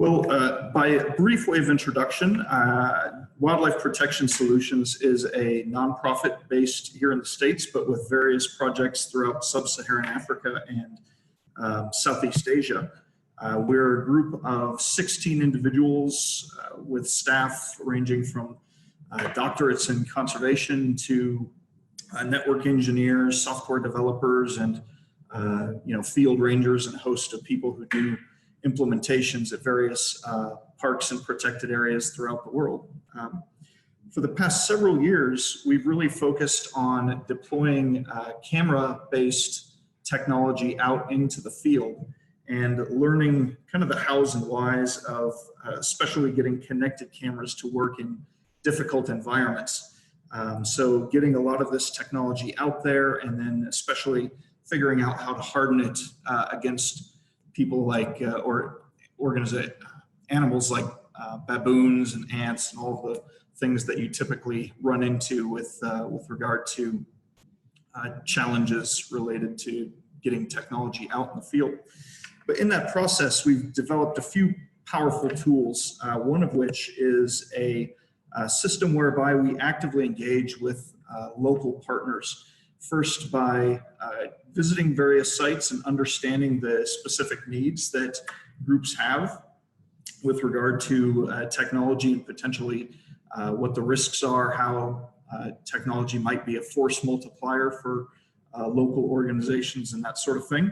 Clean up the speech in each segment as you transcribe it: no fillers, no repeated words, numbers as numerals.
By a brief way of introduction, Wildlife Protection Solutions is a nonprofit based here in the States, but with various projects throughout sub-Saharan Africa and Southeast Asia. We're a group of 16 individuals with staff ranging from doctorates in conservation to network engineers, software developers, and field rangers, and a host of people who do implementations at various parks and protected areas throughout the world. For the past several years, we've really focused on deploying camera-based technology out into the field and learning kind of the hows and whys of especially getting connected cameras to work in difficult environments. So getting a lot of this technology out there, and then especially figuring out how to harden it against people like, animals like baboons and ants and all of the things that you typically run into with regard to challenges related to getting technology out in the field. But in that process, we've developed a few powerful tools, one of which is a system whereby we actively engage with local partners. First, by visiting various sites and understanding the specific needs that groups have with regard to technology, and potentially what the risks are, how technology might be a force multiplier for local organizations and that sort of thing.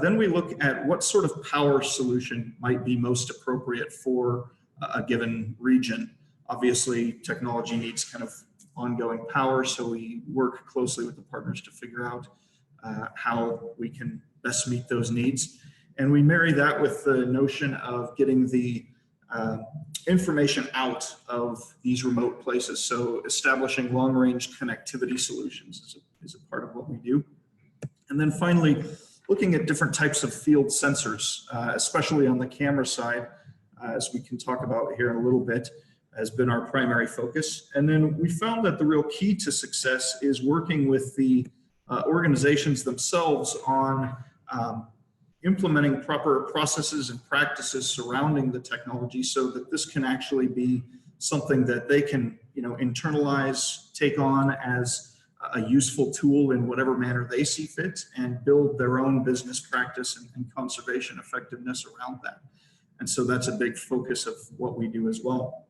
Then we look at what sort of power solution might be most appropriate for a given region. Obviously, technology needs kind of ongoing power, so we work closely with the partners to figure out how we can best meet those needs. And we marry that with the notion of getting the information out of these remote places. So establishing long-range connectivity solutions is a part of what we do. And then finally, looking at different types of field sensors, especially on the camera side, as we can talk about here in a little bit, has been our primary focus. And then we found that the real key to success is working with the organizations themselves on implementing proper processes and practices surrounding the technology, so that this can actually be something that they can internalize, take on as a useful tool in whatever manner they see fit, and build their own business practice and conservation effectiveness around that. And so that's a big focus of what we do as well.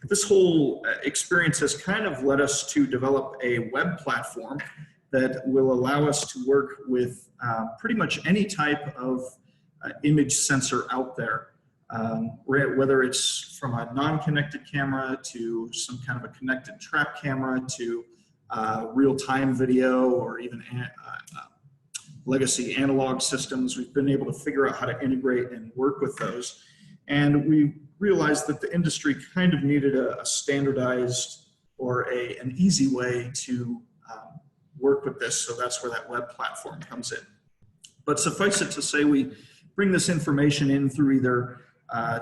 This whole experience has kind of led us to develop a web platform that will allow us to work with pretty much any type of image sensor out there, whether it's from a non-connected camera to some kind of a connected trap camera to real-time video, or even legacy analog systems. We've been able to figure out how to integrate and work with those. And we realized that the industry kind of needed a standardized or an easy way to work with this. So that's where that web platform comes in. But suffice it to say, we bring this information in through either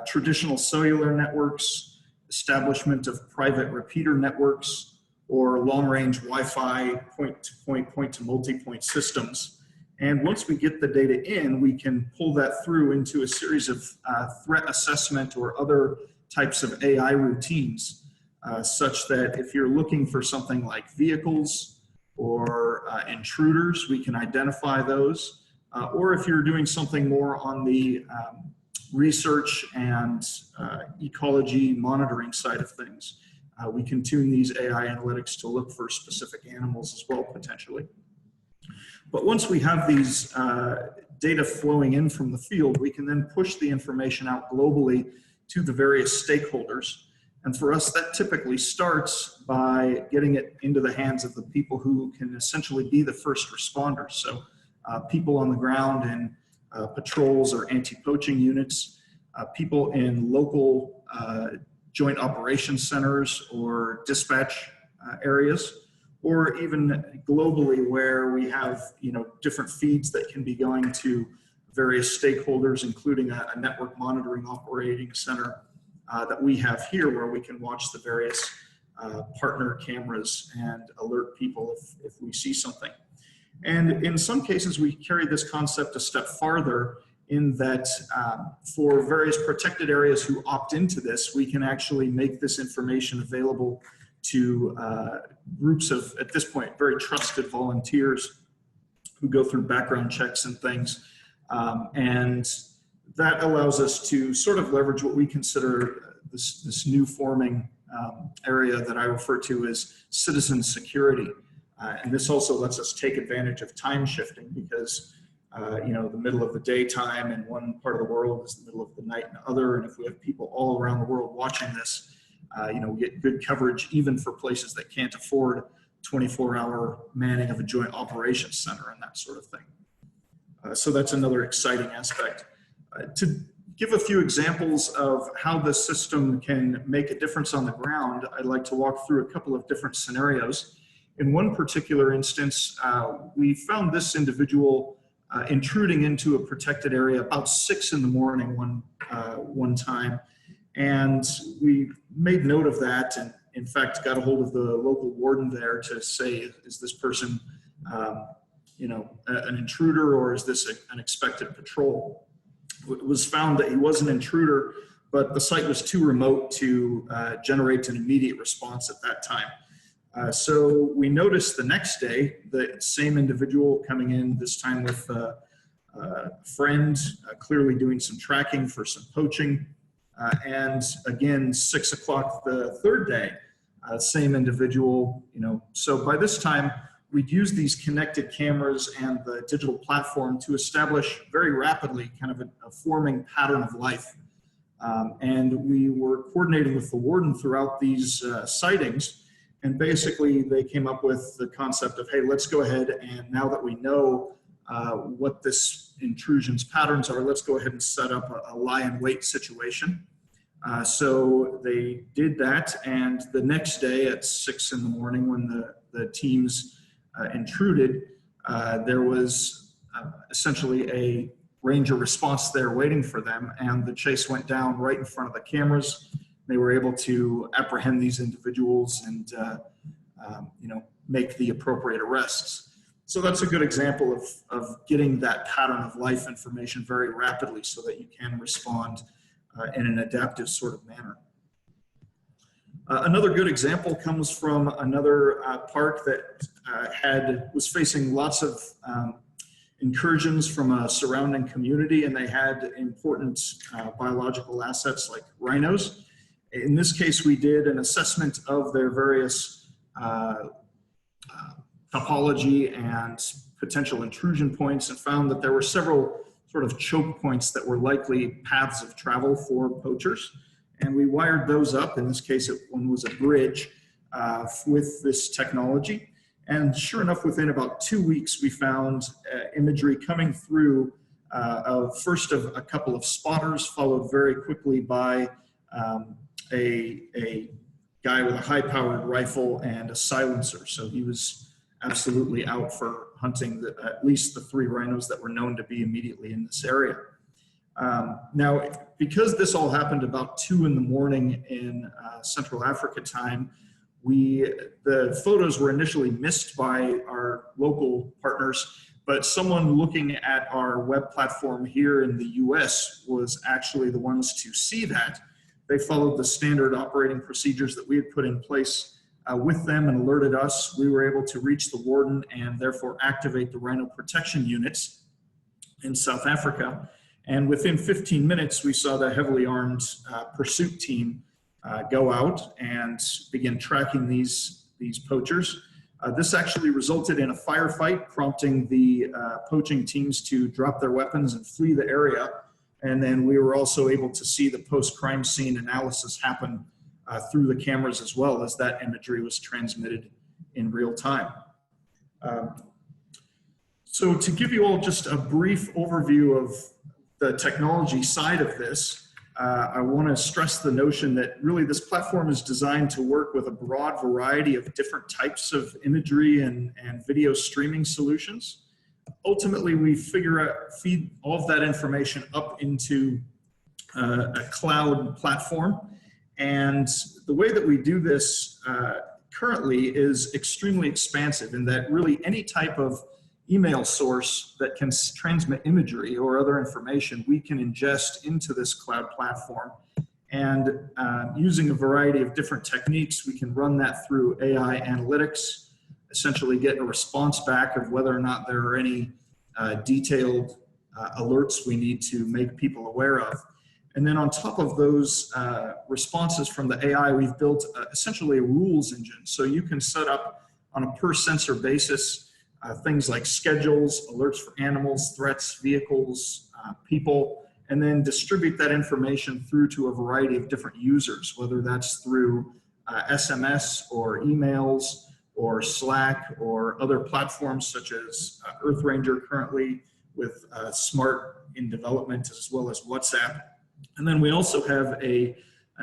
traditional cellular networks, establishment of private repeater networks, or long-range Wi-Fi point-to-point, point-to-multipoint systems. And once we get the data in, we can pull that through into a series of threat assessment or other types of AI routines, such that if you're looking for something like vehicles or intruders, we can identify those. Or if you're doing something more on the research and ecology monitoring side of things, we can tune these AI analytics to look for specific animals as well, potentially. But once we have these data flowing in from the field, we can then push the information out globally to the various stakeholders. And for us, that typically starts by getting it into the hands of the people who can essentially be the first responders. So people on the ground in patrols or anti-poaching units, people in local joint operations centers or dispatch areas, or even globally, where we have different feeds that can be going to various stakeholders, including a network monitoring operating center that we have here, where we can watch the various partner cameras and alert people if we see something. And in some cases, we carry this concept a step farther in that for various protected areas who opt into this, we can actually make this information available to groups of, at this point, very trusted volunteers who go through background checks and things. And that allows us to sort of leverage what we consider this new forming area that I refer to as citizen security. And this also lets us take advantage of time shifting because you know, the middle of the daytime in one part of the world is the middle of the night in the other. And if we have people all around the world watching this, you know, we get good coverage even for places that can't afford 24-hour manning of a joint operations center and that sort of thing. So that's another exciting aspect. To give a few examples of how the system can make a difference on the ground, I'd like to walk through a couple of different scenarios. In one particular instance, we found this individual intruding into a protected area about 6 in the morning one time. And we made note of that and in fact got a hold of the local warden there to say, is this person you know, an intruder or is this an expected patrol? It was found that he was an intruder, but the site was too remote to generate an immediate response at that time. So we noticed the next day the same individual coming in, this time with a friend, clearly doing some tracking for some poaching. And again, 6 o'clock the third day, same individual, you know. So by this time, we'd use these connected cameras and the digital platform to establish very rapidly kind of a forming pattern of life. And we were coordinating with the warden throughout these sightings. And basically, they came up with the concept of, hey, let's go ahead and now that we know what this intrusion's patterns are, let's go ahead and set up a lie-in-wait situation. So they did that, and the next day at 6 in the morning when the teams intruded, there was essentially a ranger response there waiting for them, and the chase went down right in front of the cameras. They were able to apprehend these individuals and you know, make the appropriate arrests. So that's a good example of getting that pattern of life information very rapidly so that you can respond in an adaptive sort of manner. Another good example comes from another park that was facing lots of incursions from a surrounding community, and they had important biological assets like rhinos. In this case, we did an assessment of their various topology and potential intrusion points and found that there were several sort of choke points that were likely paths of travel for poachers. And we wired those up. In this case, one was a bridge with this technology. And sure enough, within about 2 weeks, we found imagery coming through first of a couple of spotters, followed very quickly by a guy with a high-powered rifle and a silencer. So he was absolutely out for hunting at least the 3 rhinos that were known to be immediately in this area. Now, because this all happened about 2 in the morning in Central Africa time, the photos were initially missed by our local partners, but someone looking at our web platform here in the US was actually the ones to see that. They followed the standard operating procedures that we had put in place with them and alerted us. We were able to reach the warden and therefore activate the rhino protection units in South Africa. And within 15 minutes, we saw the heavily armed pursuit team go out and begin tracking these poachers. This actually resulted in a firefight, prompting the poaching teams to drop their weapons and flee the area. And then we were also able to see the post-crime scene analysis happen through the cameras as well, as that imagery was transmitted in real time. So to give you all just a brief overview of the technology side of this, I want to stress the notion that really this platform is designed to work with a broad variety of different types of imagery and video streaming solutions. Ultimately, we feed all of that information up into a cloud platform. And the way that we do this currently is extremely expansive in that really any type of email source that can transmit imagery or other information, we can ingest into this cloud platform. And using a variety of different techniques, we can run that through AI analytics, essentially get a response back of whether or not there are any detailed alerts we need to make people aware of. And then on top of those responses from the AI, we've built essentially a rules engine. So you can set up on a per sensor basis things like schedules, alerts for animals, threats, vehicles, people, and then distribute that information through to a variety of different users, whether that's through SMS or emails or Slack or other platforms such as Earth Ranger currently with Smart in development, as well as WhatsApp. And then we also have an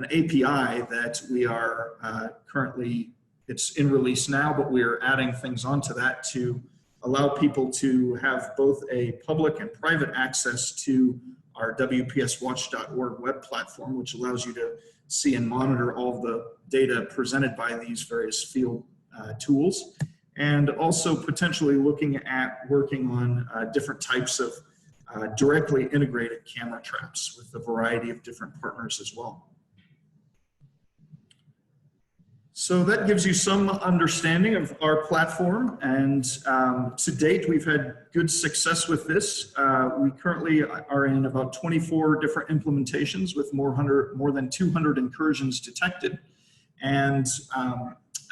API that we are currently, it's in release now, but we are adding things onto that to allow people to have both a public and private access to our WPSWatch.org web platform, which allows you to see and monitor all of the data presented by these various field tools, and also potentially looking at working on different types of directly integrated camera traps with a variety of different partners as well. So that gives you some understanding of our platform, and to date we've had good success with this. We currently are in about 24 different implementations with more than 200 incursions detected, and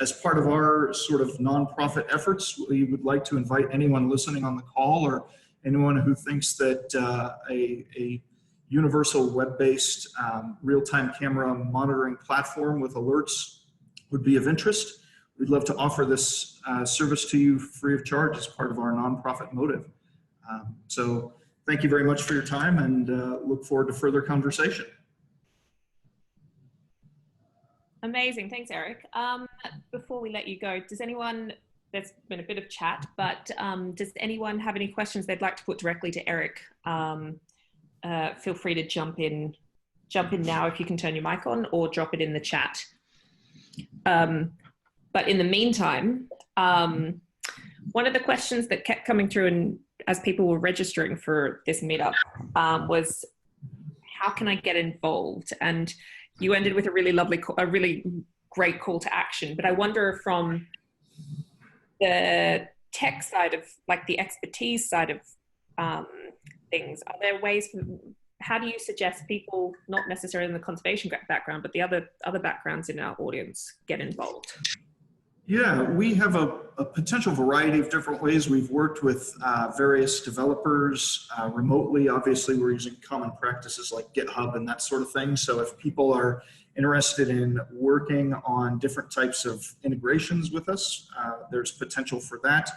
as part of our sort of nonprofit efforts, we would like to invite anyone listening on the call or anyone who thinks that a universal web-based real-time camera monitoring platform with alerts would be of interest. We'd love to offer this service to you free of charge as part of our nonprofit motive. So thank you very much for your time, and look forward to further conversation. Amazing, thanks Eric. Before we let you go, does anyone, there's been a bit of chat, but does anyone have any questions they'd like to put directly to Eric? Feel free to jump in now if you can turn your mic on, or drop it in the chat. But in the meantime, one of the questions that kept coming through and as people were registering for this meetup was, how can I get involved? And you ended with a really great call to action. But I wonder, from the tech side of, like the expertise side of things, are there ways, how do you suggest people, not necessarily in the conservation background, but the other backgrounds in our audience, get involved? Yeah, we have a potential variety of different ways. We've worked with various developers remotely. Obviously, we're using common practices like GitHub and that sort of thing. So if people are interested in working on different types of integrations with us, there's potential for that.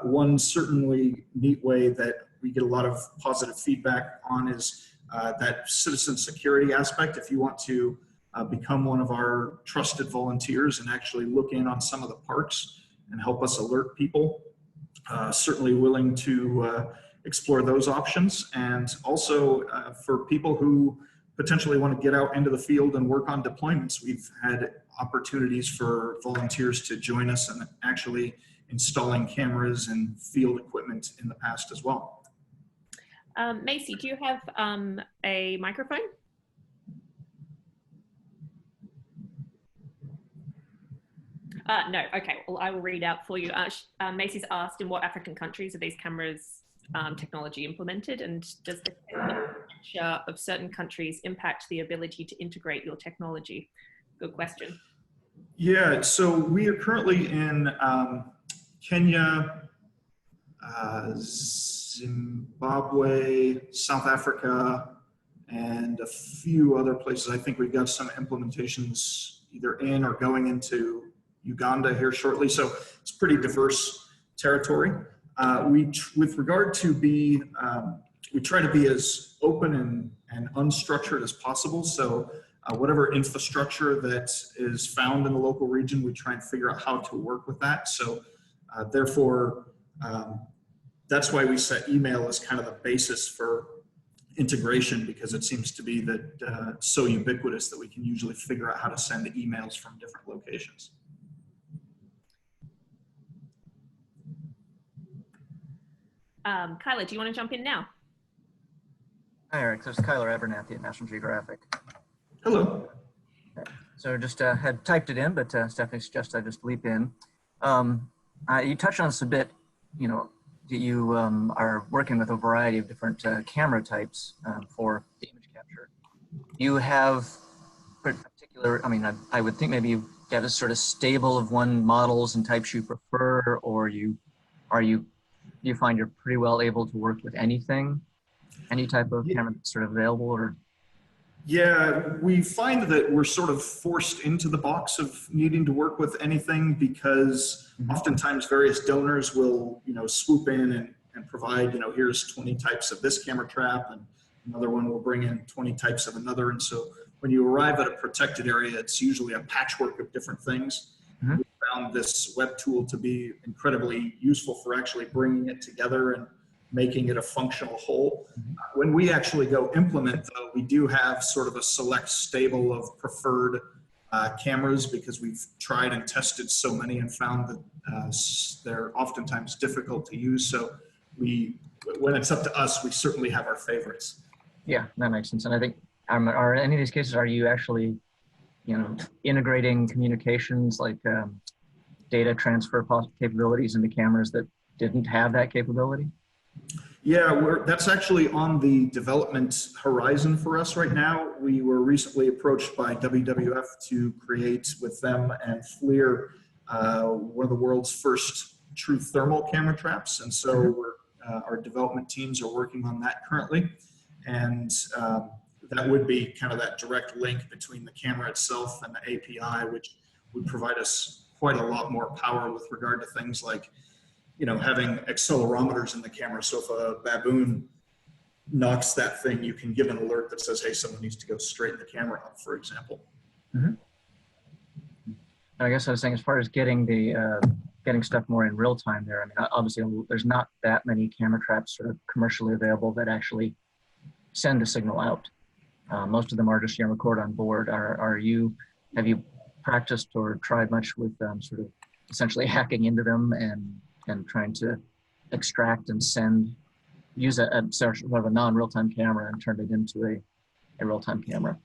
One certainly neat way that we get a lot of positive feedback on is that citizen security aspect. If you want to become one of our trusted volunteers and actually look in on some of the parks and help us alert people, certainly willing to explore those options. And also for people who potentially want to get out into the field and work on deployments, we've had opportunities for volunteers to join us and actually installing cameras and field equipment in the past as well. Macy, do you have a microphone? No, okay, well, I will read out for you. Macy's asked, in what African countries are these cameras technology implemented, and does the nature of certain countries impact the ability to integrate your technology? Good question. Yeah, so we are currently in Kenya, Zimbabwe, South Africa, and a few other places. I think we've got some implementations either in or going into Uganda here shortly. So it's pretty diverse territory. With regard to we try to be as open and unstructured as possible. So whatever infrastructure that is found in the local region, we try and figure out how to work with that. So therefore, that's why we set email as kind of the basis for integration, because it seems to be that so ubiquitous that we can usually figure out how to send emails from different locations. Kyla, do you want to jump in now? Hi, Eric. This is Kyler Abernathy at National Geographic. Hello. So just had typed it in, but Stephanie suggested I just leap in. You touched on this a bit, that you are working with a variety of different camera types for the image capture. You have particular, I would think maybe you have a sort of stable of one models and types you prefer, or do you find you're pretty well able to work with anything, any type of camera that's sort of available, or? Yeah, we find that we're sort of forced into the box of needing to work with anything because oftentimes various donors will, swoop in and provide, here's 20 types of this camera trap, and another one will bring in 20 types of another. And so when you arrive at a protected area, it's usually a patchwork of different things. We found this web tool to be incredibly useful for actually bringing it together and making it a functional whole. When we actually go implement, though, we do have sort of a select stable of preferred cameras because we've tried and tested so many and found that they're oftentimes difficult to use. So when it's up to us, we certainly have our favorites. Yeah, that makes sense. And I think, are any of these cases, are you actually, integrating communications like data transfer capabilities into cameras that didn't have that capability? Yeah, that's actually on the development horizon for us right now. We were recently approached by WWF to create with them and FLIR one of the world's first true thermal camera traps. And so our development teams are working on that currently. And that would be kind of that direct link between the camera itself and the API, which would provide us quite a lot more power with regard to things like having accelerometers in the camera. So if a baboon knocks that thing, you can give an alert that says, hey, someone needs to go straighten the camera up, for example. I guess I was saying, as far as getting getting stuff more in real time there, obviously there's not that many camera traps sort of commercially available that actually send a signal out. Most of them are just record on board. Have you practiced or tried much with sort of essentially hacking into them and trying to extract and use a sort of a non-real-time camera and turn it into a real-time camera?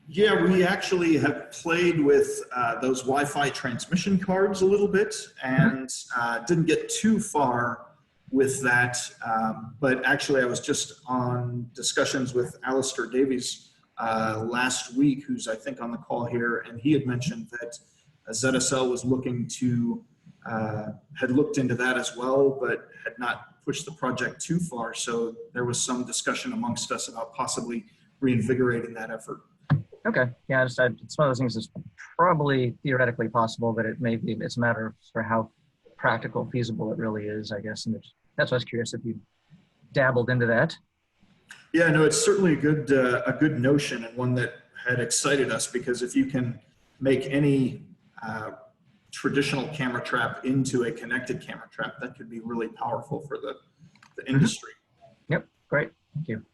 Yeah, we actually have played with those Wi-Fi transmission cards a little bit and didn't get too far with that. But actually, I was just on discussions with Alistair Davies last week, who's I think on the call here, and he had mentioned that ZSL was looking to had looked into that as well, but had not pushed the project too far. So there was some discussion amongst us about possibly reinvigorating that effort. Okay. Yeah, it's one of those things that's probably theoretically possible, but it's a matter of for how practical, feasible it really is, I guess. And that's why I was curious if you dabbled into that. Yeah, no, it's certainly a good notion and one that had excited us, because if you can make any traditional camera trap into a connected camera trap, that could be really powerful for the industry. Yep, great, thank you.